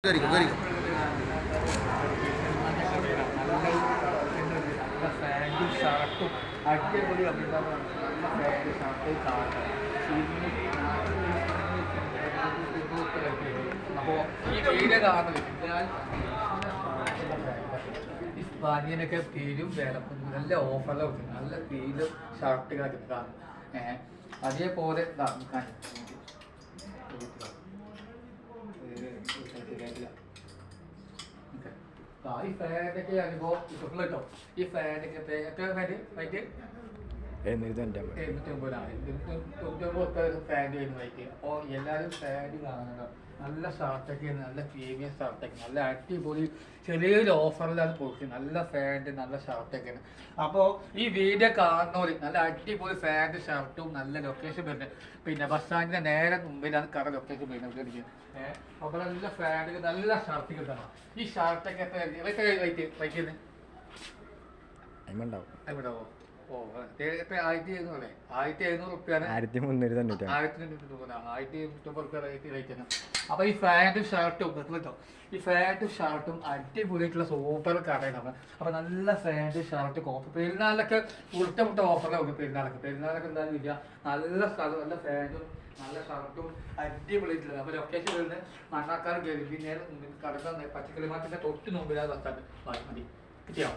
അടിപൊളി അഭിപ്രായമാണ്. അപ്പോൾ ഈ വീഡിയോ കാണുന്നത് ഇസ്പാനിയനൊക്കെ തീരും വേണം നല്ല ഓഫറിലാണ് കിട്ടും, നല്ല തീരും ഷർട്ടുകളൊക്കെ കാണും. അതേപോലെ ഈ ഫാനൊക്കെ അനുഭവം കിട്ടുള്ളൂ കേട്ടോ. ഈ ഫാനൊക്കെ എത്ര റേറ്റ്? 750 ഫാൻ വരുന്നതായിട്ട്. അപ്പോൾ എല്ലാവരും ഫാൻ കാണണം. നല്ല ഷർട്ടൊക്കെ, നല്ല പ്രീമിയം ഷർട്ടൊക്കെ, നല്ല അടിപൊളി ചെറിയൊരു ഓഫറിലാണ് കൊടുക്കുന്നത്. നല്ല ഫാൻറ്റ്, നല്ല ഷർട്ടൊക്കെയാണ്. അപ്പോൾ ഈ വീഡിയോ കാണുന്നവർ നല്ല അടിപൊളി ഫാൻറ്റ് ഷർട്ടും നല്ല ലൊക്കേഷൻ വരുന്നത്. പിന്നെ ബസ് സ്റ്റാൻഡിൻ്റെ നേരെ മുമ്പിലാണ് കട ലൊക്കേഷൻ വരുന്നത്. അപ്പോൾ നല്ല ഫാൻറ്റ്, നല്ല ഷർട്ട് കിട്ടണം. ഈ ഷർട്ടൊക്കെ എത്ര റേറ്റ് വയ്ക്കുന്നത്? അതിമുണ്ടാവോ? ഓ, 1700 അല്ലേ? 1700 റുപ്യാണ്. 1350 റേറ്റ്. അപ്പൊ ഈ ഫാൻറ്റും ഷർട്ടും കേട്ടോ, ഈ ഫാൻറ്റും ഷർട്ടും അടിപൊളിയായിട്ടുള്ള സൂപ്പർ കടയാണ്. അപ്പൊ നല്ല ഫാൻറ്റ് ഷർട്ട് കോപ്പി പെരുന്നാളൊക്കെ മുട്ട ഓഫറിലാണ്. പെരുന്നാളൊക്കെ എന്തായാലും ഇല്ല. നല്ല സ്ഥലം, നല്ല ഫാൻറ്റും നല്ല ഷർട്ടും അടിപൊളിയായിട്ടുള്ളത്. അപ്പൊ ലൊക്കേഷൻ വരുന്നത് മണ്ണാക്കാട് ഗൾഫിനെ കടന്ന പച്ചക്കറി മാർക്കറ്റിന്റെ തൊട്ട് മുമ്പിലാണ്. മതി കിട്ടിയോ?